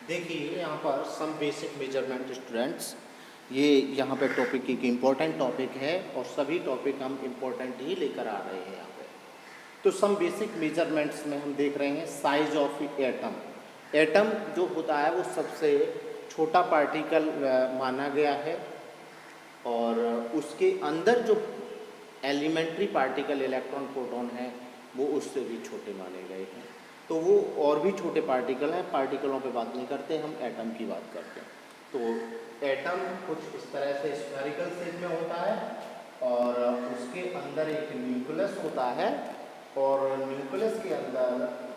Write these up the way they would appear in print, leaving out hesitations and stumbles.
देखिए यहाँ पर सम बेसिक मेजरमेंट स्टूडेंट्स, ये यहाँ पे टॉपिक एक इम्पॉर्टेंट टॉपिक है और सभी टॉपिक हम इम्पॉर्टेंट ही लेकर आ रहे हैं यहाँ पे। तो सम बेसिक मेजरमेंट्स में हम देख रहे हैं साइज ऑफ एटम। एटम जो होता है वो सबसे छोटा पार्टिकल माना गया है और उसके अंदर जो एलिमेंट्री पार्टिकल इलेक्ट्रॉन प्रोटॉन है वो उससे भी छोटे माने गए हैं। तो वो और भी छोटे पार्टिकल हैं, पार्टिकलों पे बात नहीं करते, हम एटम की बात करते हैं। तो एटम कुछ इस तरह से स्फेरिकल शेप में होता है और उसके अंदर एक न्यूक्लियस होता है और न्यूक्लियस के अंदर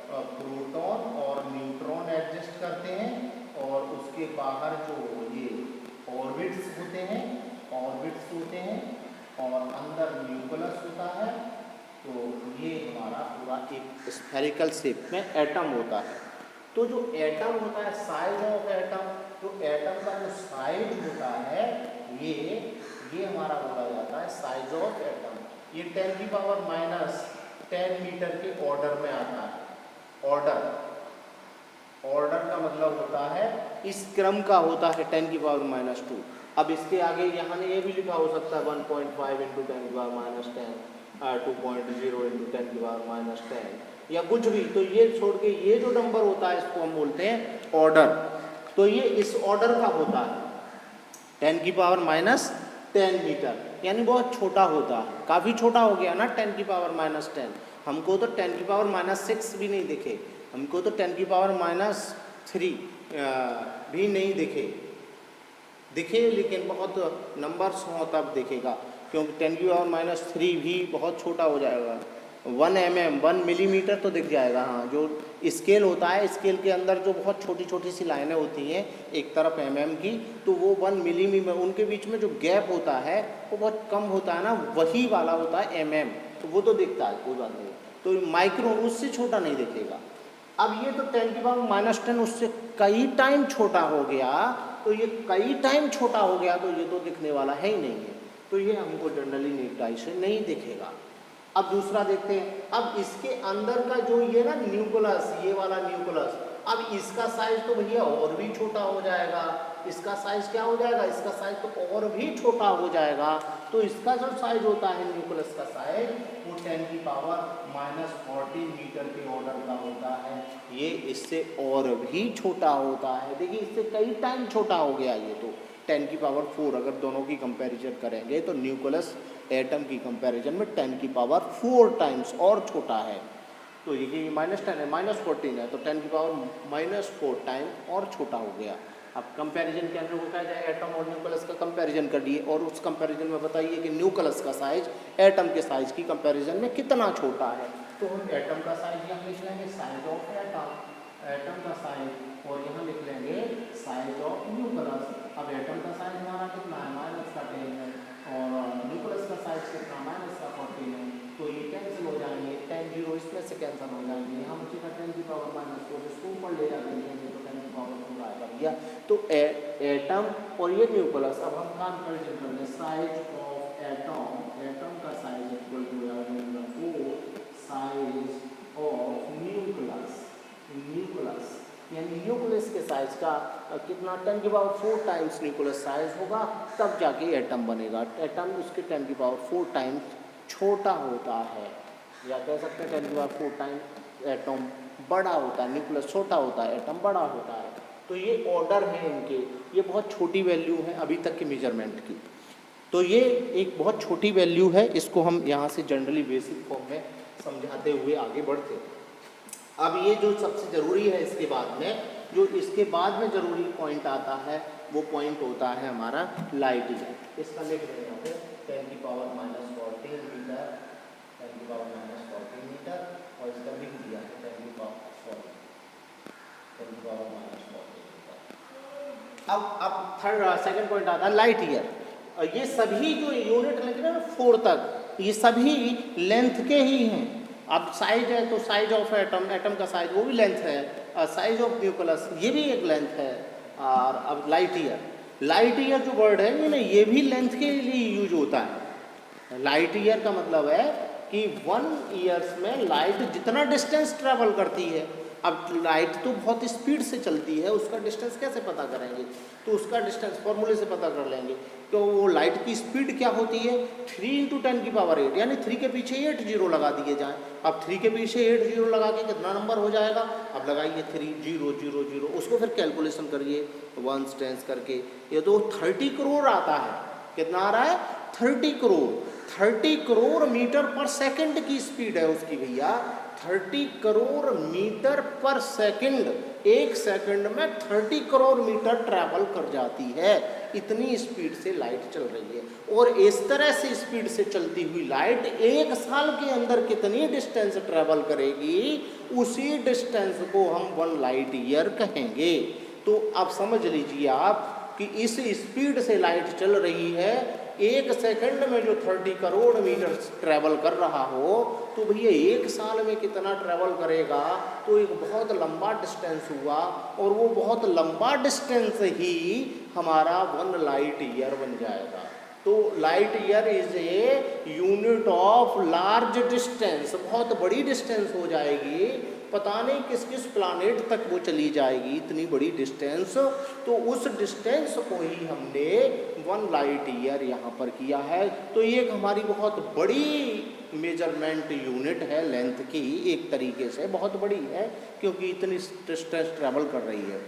प्रोटॉन और न्यूट्रॉन एडजस्ट करते हैं और उसके बाहर जो ये ऑर्बिट्स होते हैं और अंदर न्यूक्लियस होता है। तो ये हमारा पूरा एक स्फेरिकल शेप में एटम होता है। तो जो एटम होता है, साइज ऑफ एटम, तो एटम का जो साइज होता है ये हमारा बोला जाता है साइज ऑफ एटम। ये 10⁻⁻10 मीटर के ऑर्डर में आता है। ऑर्डर का मतलब होता है इस क्रम का होता है 10⁻²। अब इसके आगे यहाँ ये भी लिखा हो सकता है 1.5 × 10⁻10, 2.0 × 10⁻10 या कुछ भी। तो ये छोड़ के ये जो नंबर होता है इसको हम बोलते हैं ऑर्डर। तो ये इस ऑर्डर का होता है 10⁻10 मीटर, यानी बहुत छोटा होता है। काफ़ी छोटा हो गया ना 10⁻10। हमको तो 10⁻6 भी नहीं दिखे, हमको तो 10⁻3 भी नहीं दिखे, लेकिन बहुत नंबर्स हों तब दिखेगा, क्योंकि 10⁻³ भी बहुत छोटा हो जाएगा। 1 mm 1 मिलीमीटर तो दिख जाएगा। हाँ, जो स्केल होता है, स्केल के अंदर जो बहुत छोटी छोटी सी लाइनें होती हैं एक तरफ mm की, तो वो 1 मिलीमीटर, उनके बीच में जो गैप होता है वो बहुत कम होता है ना, वही वाला होता है mm। तो वो तो दिखता है, कोई बात नहीं। तो माइक्रोन उससे छोटा नहीं दिखेगा। अब ये तो 10⁻10 उससे कई टाइम छोटा हो गया, तो ये कई टाइम छोटा हो गया तो ये तो दिखने वाला है ही नहीं है। तो ये हमको जनरली नीटाई से नहीं दिखेगा। अब दूसरा देखते हैं। अब इसके अंदर का जो ये ना न्यूक्लियस, ये वाला न्यूक्लियस, अब इसका साइज तो भैया और भी छोटा हो जाएगा। इसका साइज क्या हो जाएगा? इसका साइज तो और भी छोटा हो जाएगा। तो इसका जो साइज होता है न्यूक्लियस का साइज, वो 10⁻14 मीटर के ऑर्डर का होता है। ये इससे और भी छोटा होता है। देखिए इससे कई टाइम छोटा हो गया ये तो 10⁻4। अगर दोनों की कंपैरिजन करेंगे तो न्यूक्लियस एटम की कंपैरिजन में 10⁻4 टाइम्स और छोटा है। तो ये -10 है, -14 है, तो 10⁻4 टाइम और छोटा हो गया। अब कंपैरिजन के अंदर वो क्या जाए, एटम और न्यूक्लियस का कंपैरिजन करिए और उस कंपैरिजन में बताइए कि न्यूक्लियस का साइज एटम के साइज की कंपैरिजन में कितना छोटा है। तो हम एटम का साइज यहाँ लिख लेंगे साइज ऑफ एटम का साइज, और यहाँ लिख लेंगे साइज ऑफ न्यूक्लियस। अब एटम का साइज हमारा कितना है, -10 है, और न्यूक्लियस का साइज कितना, -14 है। तो ये कैंसिल हो जाएंगे, 10 0 इसमें से कैंसिल हो जाएंगे। हम उसी का 10⁻⁻4 इसको ऊपर ले जाते हैं तो 10⁻4 आएगा भैया। तो एटम और ये न्यूक्लियस, अब हम कंपैरिजन करेंगे साइज ऑफ एटम का size equal to size of nucleus, यानी न्यूक्लियस के साइज का कितना 10⁻4 टाइम्स न्यूक्लियस साइज होगा, तब जाके एटम बनेगा। एटम उसके 10⁻4 टाइम्स छोटा होता है, या कह सकते हैं 10⁻4 टाइम्स एटम बड़ा होता है, न्यूक्लियस छोटा होता है, एटम बड़ा होता है। तो ये ऑर्डर है इनके, ये बहुत छोटी वैल्यू है अभी तक के मेजरमेंट की। तो ये एक बहुत छोटी वैल्यू है, इसको हम यहाँ से जनरली बेसिक फॉर्म में समझाते हुए आगे बढ़ते हैं। अब ये जो सबसे ज़रूरी है इसके बाद में, जो इसके बाद में ज़रूरी पॉइंट आता है, वो पॉइंट होता है हमारा लाइट ईयर। इसका लिख रहे हैं 10⁻14 मीटर, 10⁻14 मीटर, और इसका लिख दिया है 10⁻14 मीटर। अब सेकंड पॉइंट आता है लाइट ईयर। ये सभी जो यूनिट लिख रहे हैं 4 तक, ये सभी लेंथ के ही हैं। अब साइज है तो साइज ऑफ एटम का साइज वो भी लेंथ है, साइज ऑफ न्यूक्लियस ये भी एक लेंथ है। और अब लाइट ईयर जो वर्ड है ये भी लेंथ के लिए यूज होता है। लाइट ईयर का मतलब है कि 1 ईयर्स में लाइट जितना डिस्टेंस ट्रेवल करती है अब लाइट तो बहुत स्पीड से चलती है, उसका डिस्टेंस कैसे पता करेंगे? तो उसका डिस्टेंस फॉर्मूले से पता कर लेंगे। तो वो लाइट की स्पीड क्या होती है? 3 × 10⁸, यानी 3 के पीछे 8 जीरो लगा दिए जाएं। अब 3 के पीछे 8 जीरो लगा के कितना नंबर हो जाएगा? अब लगाइए 3 0 0 0, उसको फिर कैलकुलेशन करिए 1 टेंस करके, ये तो 30 करोड़ आता है। कितना आ रहा है? 30 करोड़। 30 करोड़ मीटर पर सेकंड की स्पीड है उसकी भैया। 30 करोड़ मीटर पर सेकंड, एक सेकंड में 30 करोड़ मीटर ट्रैवल कर जाती है। इतनी स्पीड से लाइट चल रही है। और इस तरह से स्पीड से चलती हुई लाइट एक साल के अंदर कितनी डिस्टेंस ट्रैवल करेगी, उसी डिस्टेंस को हम 1 लाइट ईयर कहेंगे। तो अब समझ लीजिए आप कि इस स्पीड से लाइट चल रही है, एक सेकंड में जो 30 करोड़ मीटर ट्रैवल कर रहा हो, तो भैया एक साल में कितना ट्रैवल करेगा? तो एक बहुत लंबा डिस्टेंस हुआ, और वो बहुत लंबा डिस्टेंस ही हमारा 1 लाइट ईयर बन जाएगा। तो light year is a unit of large distance, बहुत बड़ी डिस्टेंस हो जाएगी। पता नहीं किस किस प्लानेट तक वो चली जाएगी, इतनी बड़ी डिस्टेंस। तो उस डिस्टेंस को ही हमने 1 लाइट ईयर यहाँ पर किया है। तो ये एक हमारी बहुत बड़ी मेजरमेंट यूनिट है, लेंथ की एक तरीके से बहुत बड़ी है, क्योंकि इतनी डिस्टेंस ट्रैवल कर रही है।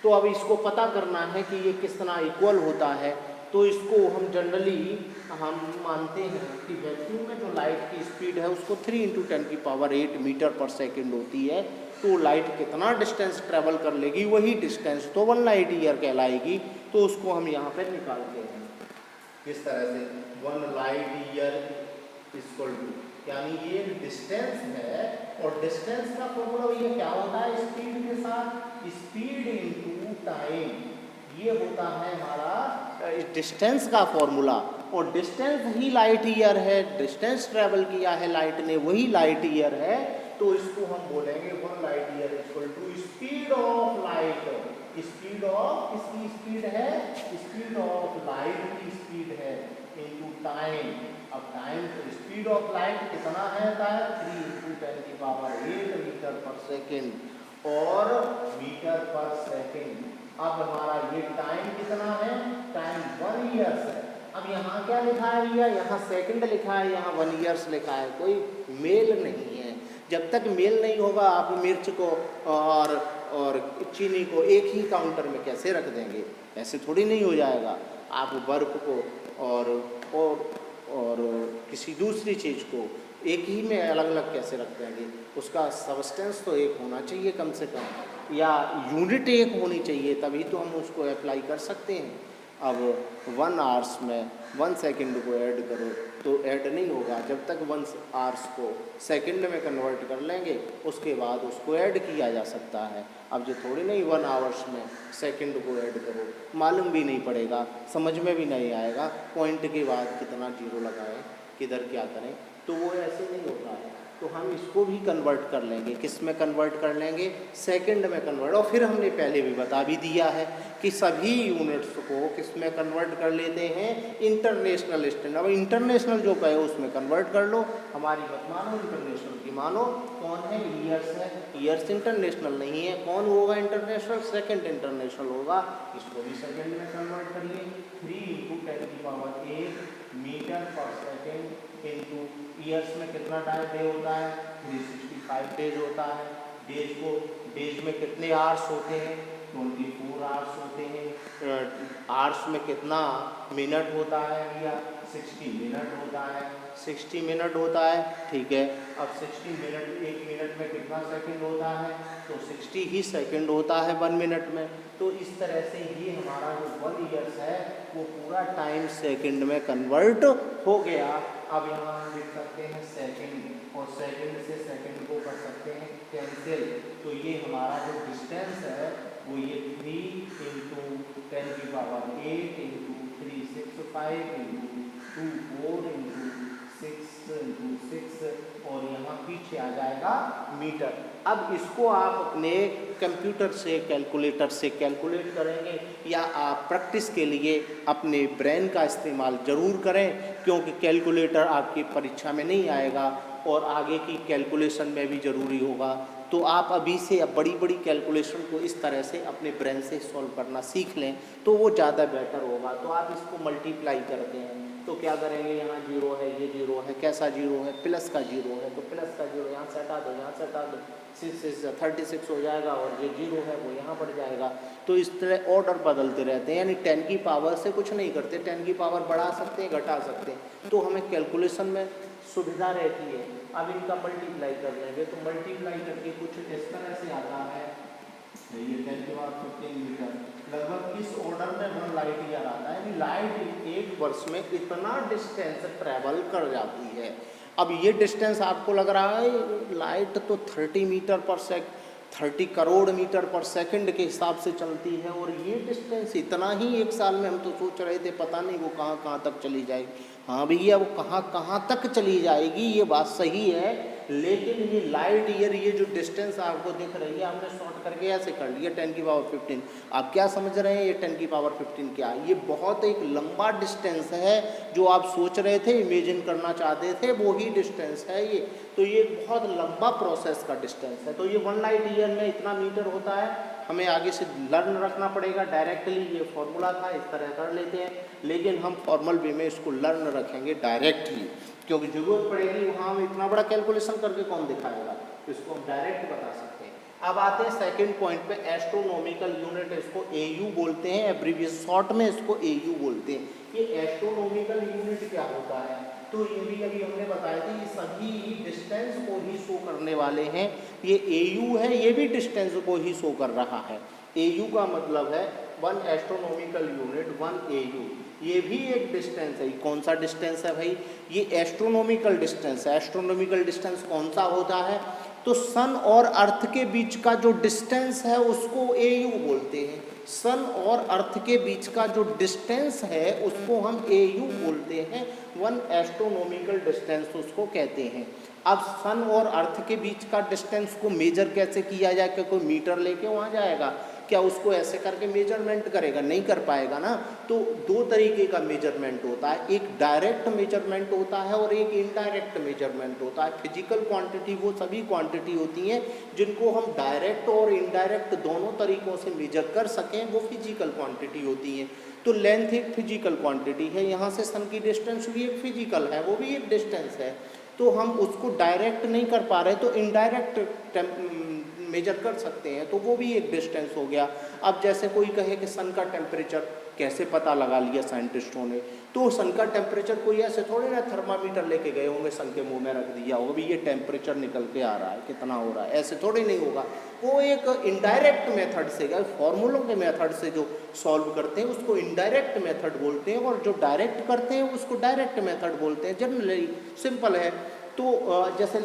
तो अब इसको पता करना है कि ये कितना इक्वल होता है। तो इसको हम जनरली हम मानते हैं कि वैक्यूम में जो लाइट की स्पीड है उसको 3 × 10⁸ मीटर पर सेकंड होती है। तो लाइट कितना डिस्टेंस ट्रैवल कर लेगी, वही डिस्टेंस तो 1 लाइट ईयर कहलाएगी। तो उसको हम यहाँ पे निकालते हैं किस तरह से, 1 लाइट ईयर इक्वल टू, यानी ये डिस्टेंस है, और डिस्टेंस का फॉर्मूला ये क्या होता है? स्पीड के साथ स्पीड इनटू टाइम, ये होता है हमारा डिस्टेंस का फॉर्मूला। और डिस्टेंस ही लाइट ईयर है, डिस्टेंस ट्रैवल किया है लाइट ने, वही लाइट ईयर है। तो इसको हम बोलेंगे 1 light year equal to speed of light. Speed of, किसकी स्पीड है? स्पीड ऑफ लाइट की स्पीड है, इनटू टाइम। अब टाइम, तो स्पीड ऑफ लाइट कितना है? 3 × 10⁸ मीटर पर सेकेंड और मीटर पर सेकेंड। अब हमारा ये टाइम कितना है? टाइम 1 ईयर्स है। अब यहाँ क्या लिखा है भैया? यहाँ सेकंड लिखा है, यहाँ 1 ईयर्स लिखा है, कोई मेल नहीं है। जब तक मेल नहीं होगा आप मिर्च को और चीनी को एक ही काउंटर में कैसे रख देंगे? ऐसे थोड़ी नहीं हो जाएगा। आप बर्फ को और किसी दूसरी चीज़ को एक ही में अलग अलग कैसे रख देंगे? उसका सबस्टेंस तो एक होना चाहिए कम से कम, या यूनिट एक होनी चाहिए, तभी तो हम उसको अप्लाई कर सकते हैं। अब 1 आवर्स में 1 सेकंड को ऐड करो तो ऐड नहीं होगा। जब तक 1 आवर्स को सेकंड में कन्वर्ट कर लेंगे, उसके बाद उसको ऐड किया जा सकता है। अब जो थोड़ी नहीं 1 आवर्स में सेकंड को ऐड करो, मालूम भी नहीं पड़ेगा, समझ में भी नहीं आएगा, पॉइंट के बाद कितना जीरो लगाएं, किधर क्या करें, तो वो ऐसे नहीं होता है। तो हम इसको भी कन्वर्ट कर लेंगे, किस में कन्वर्ट कर लेंगे? सेकंड में कन्वर्ट। और फिर हमने पहले भी बता भी दिया है कि सभी यूनिट्स को किस में कन्वर्ट कर लेते हैं? International standard. अब इंटरनेशनल जो कहे उसमें कन्वर्ट कर लो, हमारी मत मानो, इंटरनेशनल की मानो। कौन है? ईयर्स है। ईयर्स इंटरनेशनल नहीं है। कौन होगा इंटरनेशनल? सेकेंड इंटरनेशनल होगा। इसको भी सेकेंड में कन्वर्ट करिए। 3 × 10⁸ मीटर पर सेकेंड इंटू ईयर्स में कितना डे होता है? 365 डेज होता है। डेज में कितने आवर्स होते हैं? 24 आवर्स होते हैं। आवर्स में कितना मिनट होता है भैया? 60 मिनट होता है। 60 मिनट होता है, ठीक है। अब 60 मिनट, 1 मिनट में कितना सेकंड होता है? तो 60 ही सेकंड होता है 1 मिनट में। तो इस तरह से ये हमारा जो 1 ईयर्स है वो पूरा टाइम सेकंड में कन्वर्ट हो गया। अब यहाँ हम लिख सकते हैं सेकंड, और सेकंड से सेकंड को कर सकते हैं कैंसिल। तो ये हमारा जो डिस्टेंस है वो ये 3 × 10⁸ इंटू 365 इंटू 24 इंटू 6 इंटू 6, और यहाँ पीछे आ जाएगा मीटर। अब इसको आप अपने कंप्यूटर से, कैलकुलेटर से कैलकुलेट करेंगे, या आप प्रैक्टिस के लिए अपने ब्रेन का इस्तेमाल ज़रूर करें, क्योंकि कैलकुलेटर आपकी परीक्षा में नहीं आएगा और आगे की कैलकुलेशन में भी ज़रूरी होगा। तो आप अभी से अब बड़ी बड़ी कैलकुलेशन को इस तरह से अपने ब्रेन से सॉल्व करना सीख लें तो वो ज़्यादा बेटर होगा। तो आप इसको मल्टीप्लाई करते हैं तो क्या करेंगे, यहाँ जीरो है, ये जीरो है, कैसा जीरो है, प्लस का जीरो है, तो प्लस का जीरो यहाँ से हटा दो, यहाँ से हटा दो, 36 हो जाएगा और ये जीरो है वो यहाँ बढ़ जाएगा। तो इस तरह ऑर्डर बदलते रहते हैं, यानी 10 की पावर से कुछ नहीं करते, 10 की पावर बढ़ा सकते हैं, घटा सकते हैं, तो हमें कैलकुलेशन में सुविधा रहती है। अब इनका मल्टीप्लाई कर लेंगे तो मल्टीप्लाई करके कुछ इस तरह से आता है, ये 10 की पावर 15 मीटर, लगभग किस ऑर्डर में 1 लाइट ईयर आता है, यानी लाइट एक वर्ष में इतना डिस्टेंस ट्रैवल कर जाती है। अब ये डिस्टेंस आपको लग रहा है लाइट तो 30 मीटर पर सेकंड, 30 करोड़ मीटर पर सेकंड के हिसाब से चलती है, और ये डिस्टेंस इतना ही एक साल में, हम तो सोच रहे थे पता नहीं वो कहाँ कहाँ तक चली जाएगी। हाँ भैया वो कहाँ कहाँ तक चली जाएगी ये बात सही है, लेकिन ये लाइट ईयर, ये जो डिस्टेंस आपको दिख रही है हमने शॉर्ट करके ऐसे कर लिया 10 की पावर 15। आप क्या समझ रहे हैं ये 10 की पावर 15 क्या है? ये बहुत एक लंबा डिस्टेंस है, जो आप सोच रहे थे, इमेजिन करना चाहते थे, वो ही डिस्टेंस है ये। तो ये बहुत लंबा प्रोसेस का डिस्टेंस है। तो ये 1 लाइट ईयर में इतना मीटर होता है। हमें आगे से लर्न रखना पड़ेगा, डायरेक्टली ये फॉर्मूला था इस तरह कर लेते हैं, लेकिन हम फॉर्मल वे में इसको लर्न रखेंगे डायरेक्टली, क्योंकि जरूरत पड़ेगी वहाँ हम इतना बड़ा कैलकुलेशन करके कौन दिखाएगा, इसको हम डायरेक्ट बता सकते हैं। अब आते हैं सेकंड पॉइंट पे, एस्ट्रोनॉमिकल यूनिट, इसको एयू बोलते हैं, एब्रीविएशन शॉर्ट में इसको एयू बोलते हैं। ये एस्ट्रोनॉमिकल यूनिट क्या होता है, तो ये भी अभी हमने बताया था, ये सभी डिस्टेंस को ही शो करने वाले हैं। ये एयू है, ये भी डिस्टेंस को ही शो कर रहा है। एयू का मतलब है 1 एस्ट्रोनॉमिकल यूनिट 1 एयू, ये भी एक डिस्टेंस है। कौन सा डिस्टेंस है भाई, ये एस्ट्रोनॉमिकल डिस्टेंस है। एस्ट्रोनॉमिकल डिस्टेंस कौन सा होता है, तो सन और अर्थ के बीच का जो डिस्टेंस है उसको एयू बोलते हैं। सन और अर्थ के बीच का जो डिस्टेंस है उसको हम एयू बोलते हैं। 1 एस्ट्रोनॉमिकल डिस्टेंस उसको कहते हैं। अब सन और अर्थ के बीच का डिस्टेंस को मेजर कैसे किया जाए, क्या कोई मीटर लेके वहाँ जाएगा, क्या उसको ऐसे करके मेजरमेंट करेगा, नहीं कर पाएगा ना। तो 2 तरीके का मेजरमेंट होता है, एक डायरेक्ट मेजरमेंट होता है और एक इनडायरेक्ट मेजरमेंट होता है। फिजिकल क्वांटिटी वो सभी क्वांटिटी होती हैं जिनको हम डायरेक्ट और इनडायरेक्ट दोनों तरीकों से मेजर कर सकें, वो फिजिकल क्वांटिटी होती हैं। तो लेंथ एक फिजिकल क्वांटिटी है, यहाँ से सन की डिस्टेंस भी एक फिजिकल है, वो भी एक डिस्टेंस है। तो हम उसको डायरेक्ट नहीं कर पा रहे तो इनडायरेक्ट मेजर कर सकते हैं, तो वो भी एक डिस्टेंस हो गया। अब जैसे कोई कहे कि सन का टेम्परेचर कैसे पता लगा लिया साइंटिस्टों ने, तो सन का टेम्परेचर कोई ऐसे थोड़े ना थर्मामीटर लेके गए होंगे, सन के मुंह में रख दिया होगा भी ये टेम्परेचर निकल के आ रहा है, कितना हो रहा है, ऐसे थोड़े नहीं होगा। वो एक इनडायरेक्ट मेथड से, फॉर्मूलों के मेथड से जो सॉल्व करते हैं उसको इनडायरेक्ट मेथड बोलते हैं, और जो डायरेक्ट करते हैं उसको डायरेक्ट मेथड बोलते हैं। जनरली सिंपल है। तो जैसे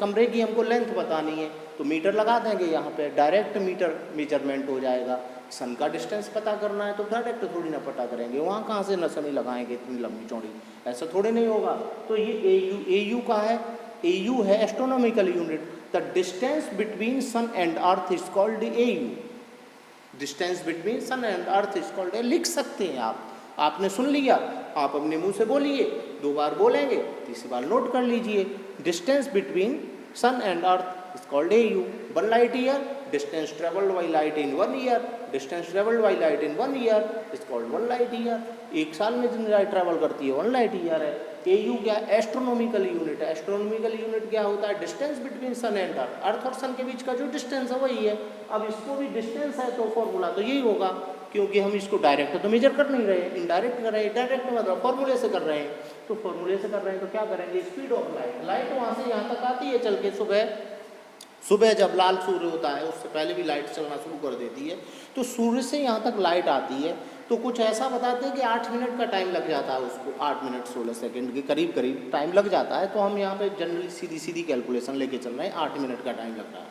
कमरे की हमको लेंथ बतानी है तो मीटर लगा देंगे, यहाँ पे डायरेक्ट मीटर मेजरमेंट हो जाएगा। सन का डिस्टेंस पता करना है तो डायरेक्ट थोड़ी ना पता करेंगे, वहाँ कहाँ से नसनी लगाएंगे इतनी लंबी चौड़ी, ऐसा थोड़े नहीं होगा। तो ये एयू का है, एयू है astronomical unit. The distance between sun and earth is called AU. Distance between sun and earth is called, लिख सकते हैं आप, आपने सुन लिया, आप अपने मुंह से बोलिए, 2 बार बोलेंगे, तीसरी बार नोट कर लीजिए। Distance between sun and earth is called AU. 1 light year, distance traveled by light in 1 year, distance traveled by light in 1 year is called 1 light year. एक साल में जितनी लाइट ट्रैवल करती है 1 लाइट ईयर है। AU क्या, astronomical unit है। Astronomical unit क्या होता है, distance between sun and earth, earth और सन के बीच का जो डिस्टेंस है वही है। अब इसको भी डिस्टेंस है तो फॉर्मूला तो यही होगा, क्योंकि हम इसको डायरेक्ट तो मेजर कर नहीं रहे हैं, इनडायरेक्ट कर रहे हैं। डायरेक्ट मतलब फॉर्मूले से कर रहे हैं, तो फॉर्मूले से कर रहे हैं तो क्या करेंगे, स्पीड ऑफ लाइट, लाइट वहाँ से यहाँ तक आती है चल के, सुबह जब लाल सूर्य होता है उससे पहले भी लाइट चलना शुरू कर देती है, तो सूर्य से यहाँ तक लाइट आती है। तो कुछ ऐसा बताते हैं कि 8 मिनट का टाइम लग जाता है उसको, 8 मिनट 16 सेकंड के करीब टाइम लग जाता है। तो हम यहाँ पे जनरली सीधी कैलकुलेशन लेके चल रहे हैं, 8 मिनट का टाइम लग रहा है।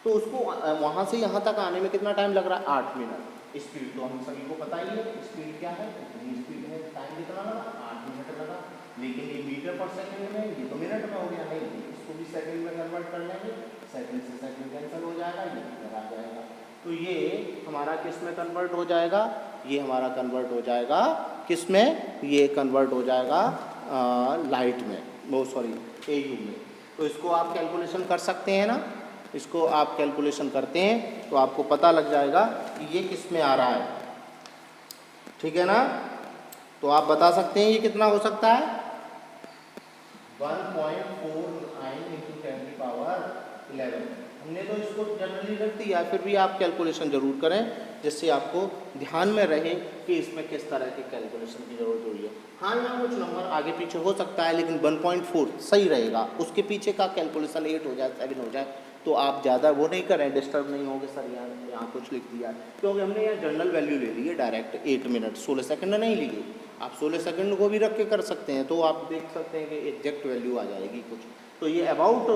तो उसको वहाँ से यहाँ तक आने में कितना टाइम लग रहा है, 8 मिनट। स्पीड तो हम सभी को पता ही है, स्पीड क्या है, इतनी स्पीड है, टाइम कितना लगा, 8 मिनट लगा। लेकिन ये मीटर पर सेकंड में, ये तो मिनट में हो गया, नहीं इसको भी सेकंड में कन्वर्ट कर लेंगे, सेकंड से सेकंड कैंसिल हो जाएगा, ये मीटर आ जाएगा। तो ये हमारा किस में कन्वर्ट हो जाएगा, ये हमारा कन्वर्ट हो जाएगा किस में, ये कन्वर्ट हो जाएगा लाइट में, वो सॉरी एयू में। तो इसको आप कैलकुलेशन कर सकते हैं ना। इसको आप कैलकुलेशन करते हैं तो आपको पता लग जाएगा कि ये किस में आ रहा है, ठीक है ना। तो आप बता सकते हैं ये कितना हो सकता है, 1.49 इंटू 10 की पावर 11। हमने तो इसको जनरली रख दिया, फिर भी आप कैलकुलेशन जरूर करें जिससे आपको ध्यान में रहे कि इसमें किस तरह की कैलकुलेशन की जरूरत हुई है। हाँ, यहाँ कुछ नंबर आगे पीछे हो सकता है लेकिन 1.4 सही रहेगा, उसके पीछे का कैलकुलेशन 8 हो जाए 7 हो जाए तो आप ज़्यादा वो नहीं करें, डिस्टर्ब नहीं होंगे सर यहाँ कुछ लिख दिया, क्योंकि हमने यहाँ जनरल वैल्यू ले ली है डायरेक्ट 8 मिनट 16 सेकंड नहीं लिए। आप 16 सेकंड को भी रख के कर सकते हैं तो आप देख सकते हैं कि एग्जैक्ट वैल्यू आ जाएगी कुछ। तो ये अबाउट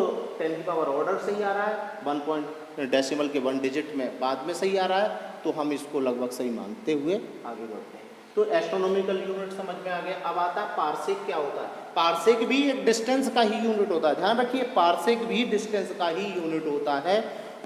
10 की पावर ऑर्डर सही आ रहा है, 1 पॉइंट डेसिमल के 1 डिजिट में बाद में सही आ रहा है, तो हम इसको लगभग सही मानते हुए आगे बढ़ते हैं। तो एस्ट्रोनॉमिकल यूनिट समझ में आ गया। अब आता है पार्सेक क्या होता है। पार्सेक भी एक डिस्टेंस का ही यूनिट होता है, ध्यान रखिए पार्सेक भी डिस्टेंस का ही यूनिट होता है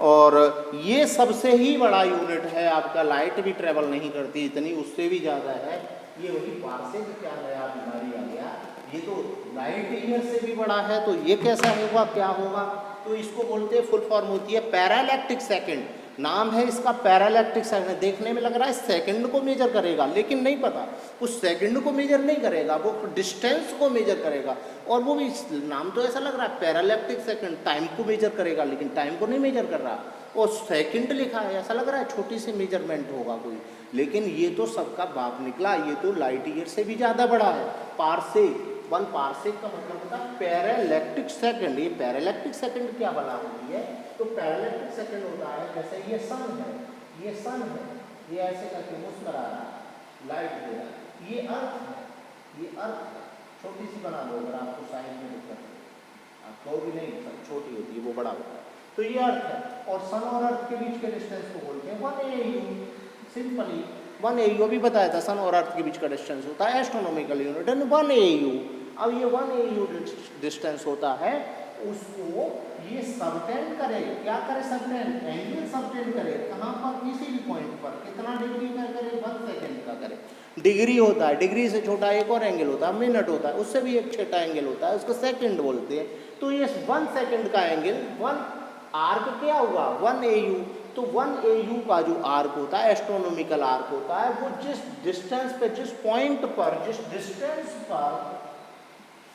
और ये सबसे ही बड़ा यूनिट है आपका, लाइट भी ट्रेवल नहीं करती इतनी, उससे भी ज़्यादा है। ये वही पार्सेक क्या नया बीमारी आ गया, ये तो लाइट ईयर से भी बड़ा है, तो ये कैसा होगा क्या होगा। तो इसको बोलते हैं, फुल फॉर्म होती है पैरालैक्टिक सेकंड, नाम है इसका पैरालैक्टिक सेकंड। देखने में लग रहा है सेकंड को मेजर करेगा लेकिन नहीं पता, उस सेकंड को मेजर नहीं करेगा, वो डिस्टेंस को मेजर करेगा। और वो भी नाम तो ऐसा लग रहा है पैरालैक्टिक सेकंड, टाइम को मेजर करेगा लेकिन टाइम को नहीं मेजर कर रहा, और सेकंड लिखा है, ऐसा लग रहा है छोटी सी मेजरमेंट होगा कोई, लेकिन ये तो सबका बाप निकला, ये तो लाइट ईयर से भी ज़्यादा बड़ा है। पार्सेक, 1 पार्सेक का मतलब होता है पैरालैक्टिक सेकंड। ये पैरालैक्टिक सेकंड क्या बना हुई है, तो पैरालैक्टिक सेकंड होता है जैसे ये सन है, ये सन है, ये ऐसे करके मुस्कुरा रहा है, लाइट दे रहा है, ये अर्थ है, ये अर्थ है, छोटी सी बना लो अगर आपको साइज में दिक्कत है, आप कहोगे नहीं सब छोटी होती है वो बड़ा होता है, तो ये अर्थ है। और सन और अर्थ के बीच के डिस्टेंस को बोलते हैं 1 AU, सिंपली 1 AU अभी बताया था, सन और अर्थ के बीच का डिस्टेंस होता है एस्ट्रोनॉमिकल यूनिट 1 AU। अब ये 1 AU डिस्टेंस होता है, उसको ये सबटेंड करे, क्या करे सबटेंड, एंगल सबटेंड करे, कहाँ पर, किसी भी पॉइंट पर, कितना डिग्री का करे, 1 सेकंड का करे। डिग्री होता है, डिग्री से छोटा एक और एंगल होता है, मिनट होता है, उससे भी एक छोटा एंगल होता है, उसको सेकंड बोलते हैं। तो ये 1 सेकंड का एंगल, 1 आर्क क्या हुआ 1 AU। तो 1 AU का जो आर्क होता है, एस्ट्रोनॉमिकल आर्क होता है, वो जिस डिस्टेंस पे, जिस पॉइंट पर, जिस डिस्टेंस पर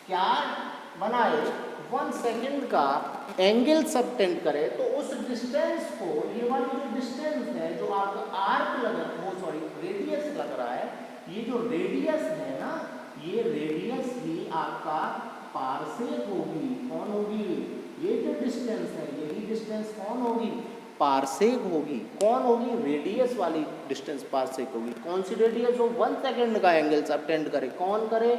क्या बनाए 1 सेकंड का एंगल सबटेंड करे, तो उस डिस्टेंस को, ये वाली जो डिस्टेंस है जो आपका आर्क लग, वो सॉरी रेडियस लग रहा है, ये जो रेडियस है ना, ये रेडियस ही आपका पार्सेक होगी। कौन होगी, ये जो डिस्टेंस है, यही डिस्टेंस कौन होगी, पार्सेक होगी। कौन होगी, रेडियस वाली डिस्टेंस पार्सेक होगी। कौन सी रेडियस हो, 1 सेकंड का एंगल सबटेंड करे, कौन करे,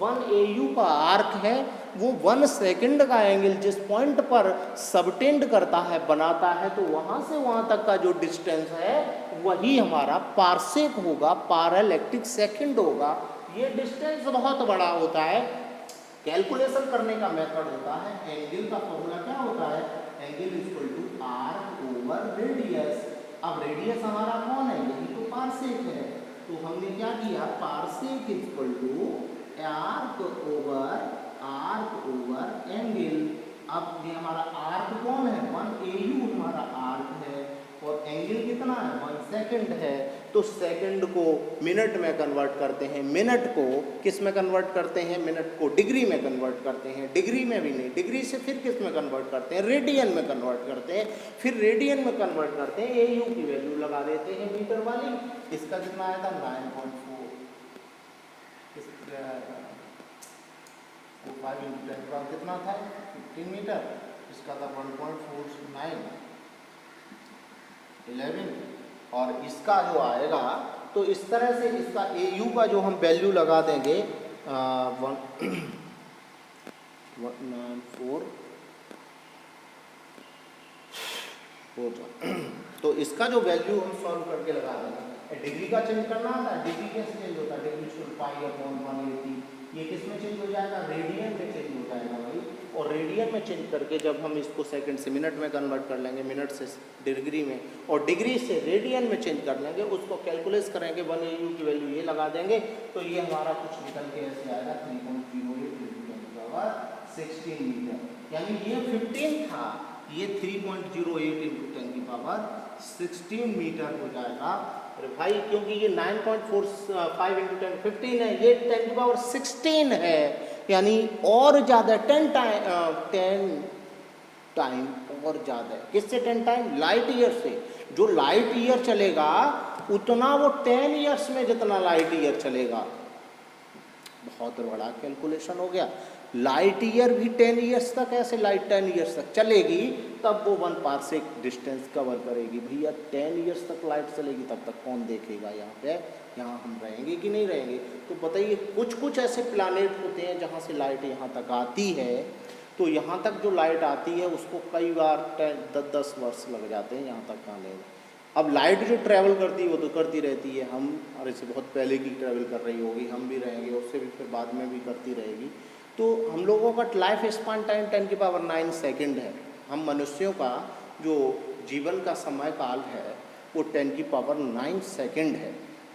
1 AU का आर्क है, वो 1 सेकंड का एंगल जिस पॉइंट पर सबटेंड करता है, बनाता है, तो वहां से वहां तक का जो डिस्टेंस है वही हमारा पार्सेक होगा, पैरालैक्टिक सेकंड होगा। ये डिस्टेंस बहुत बड़ा होता है, कैलकुलेशन करने का मेथड होता है, एंगल का फॉर्मूला क्या होता है, angle equal to arc over radius. अब रेडियस हमारा कौन है, यही तो पार्सेक है, तो हमने क्या किया, parsec equal to arc over angle. अब ये हमारा आर्क कौन है, 1 AU हमारा आर्क है, और एंगल कितना है, 1 सेकंड है। तो सेकंड को मिनट में कन्वर्ट करते हैं, मिनट को किस में कन्वर्ट करते हैं, मिनट को डिग्री में कन्वर्ट करते हैं, डिग्री में भी नहीं, डिग्री से फिर किस में कन्वर्ट करते हैं, रेडियन में कन्वर्ट करते हैं, फिर रेडियन में कन्वर्ट करते हैं, AU की वैल्यू लगा देते हैं मीटर वाली। इसका कितना आया था 9.4, 5 × 10 कितना था 15 मीटर, इसका था 1.49 11, और इसका जो आएगा, तो इस तरह से इसका AU का जो हम वैल्यू लगा देंगे 194 तो इसका जो वैल्यू हम सॉल्व करके लगा देंगे। डिग्री का चेंज करना होता है, डिग्री कैसे चेंज होता है, डिग्री टू पाई अपॉन 180, ये किस में चेंज हो जाएगा, रेडियन में चेंज हो जाएगा भाई। और रेडियन में चेंज करके जब हम इसको सेकंड से मिनट में कन्वर्ट कर लेंगे, मिनट से डिग्री में, और डिग्री से रेडियन में चेंज कर लेंगे, उसको कैलकुलेट करेंगे, 1 AU की वैल्यू ये लगा देंगे, तो ये हमारा कुछ निकल के ऐसे आएगा 3.08 × 10⁻16 मीटर, यानी ये 15 था, ये 3.08 इंटू 10 की पावर 16 मीटर हो जाएगा। अरे भाई क्योंकि ये 9.45 इंटू 10 15 है, ये 10 की पावर 16 है, यानी और ज़्यादा 10 टाइम और ज़्यादा है। किससे 10 टाइम? लाइट ईयर से। जो लाइट ईयर चलेगा उतना वो 10 ईयर्स में जितना लाइट ईयर चलेगा। बहुत बड़ा कैलकुलेशन हो गया। लाइट ईयर भी 10 ईयर्स तक, ऐसे लाइट 10 ईयर्स तक चलेगी तब वो 1 पार्सेक डिस्टेंस कवर करेगी। भैया 10 ईयर्स तक लाइट चलेगी तब तक कौन देखेगा यहाँ पे, यहाँ हम रहेंगे कि नहीं रहेंगे? तो बताइए, कुछ कुछ ऐसे प्लानेट होते हैं जहाँ से लाइट यहाँ तक आती है, तो यहाँ तक जो लाइट आती है उसको कई बार 10-10 वर्ष लग जाते हैं यहाँ तक आने में। अब लाइट जो ट्रैवल करती है वो तो करती रहती है, हम अरे से बहुत पहले की ट्रैवल कर रही होगी, हम भी रहेंगे, उससे भी फिर बाद में भी करती रहेगी। तो हम लोगों का लाइफ स्पान टाइम 10 की पावर 9 सेकेंड है। हम मनुष्यों का जो जीवन का समय काल है वो 10 की पावर 9 सेकेंड है।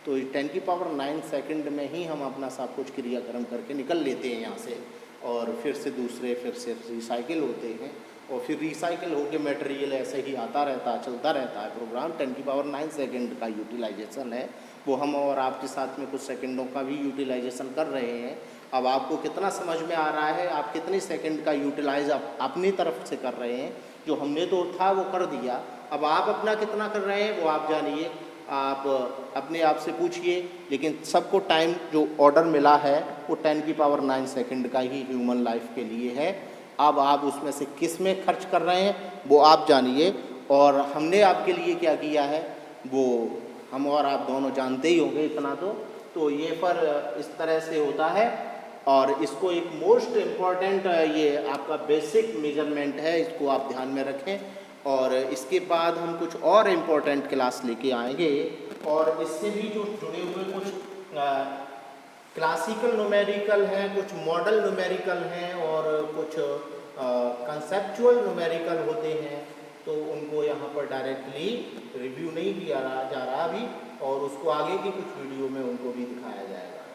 तो 10 की पावर 9 सेकेंड में ही हम अपना सब कुछ क्रियाक्रम करके निकल लेते हैं यहाँ से, और फिर से दूसरे फिर से रिसाइकिल होते हैं, और फिर रिसाइकिल होकर मटेरियल ऐसे ही आता रहता है, चलता रहता है प्रोग्राम। 10 की पावर 9 सेकेंड का यूटिलाइजेशन है वो, हम और आपके साथ में कुछ सेकंडों का भी यूटिलाइजेशन कर रहे हैं। अब आपको कितना समझ में आ रहा है, आप कितने सेकंड का यूटिलाइज आप अपनी तरफ से कर रहे हैं? जो हमने तो था वो कर दिया, अब आप अपना कितना कर रहे हैं वो आप जानिए, आप अपने आप से पूछिए। लेकिन सबको टाइम जो ऑर्डर मिला है वो 10 की पावर 9 सेकेंड का ही ह्यूमन लाइफ के लिए है। अब आप उसमें से किस में खर्च कर रहे हैं वो आप जानिए, और हमने आपके लिए क्या किया है वो हम और आप दोनों जानते ही होंगे इतना तो ये पर इस तरह से होता है। और इसको एक मोस्ट इम्पॉर्टेंट ये आपका बेसिक मेजरमेंट है, इसको आप ध्यान में रखें। और इसके बाद हम कुछ और इम्पोर्टेंट क्लास लेके आएंगे, और इससे भी जो जुड़े हुए कुछ क्लासिकल न्यूमेरिकल हैं, कुछ मॉडल न्यूमेरिकल हैं, और कुछ कंसेप्चुअल न्यूमेरिकल होते हैं। तो उनको यहाँ पर डायरेक्टली रिव्यू नहीं किया जा रहा अभी, और उसको आगे की कुछ वीडियो में उनको भी दिखाया जाएगा।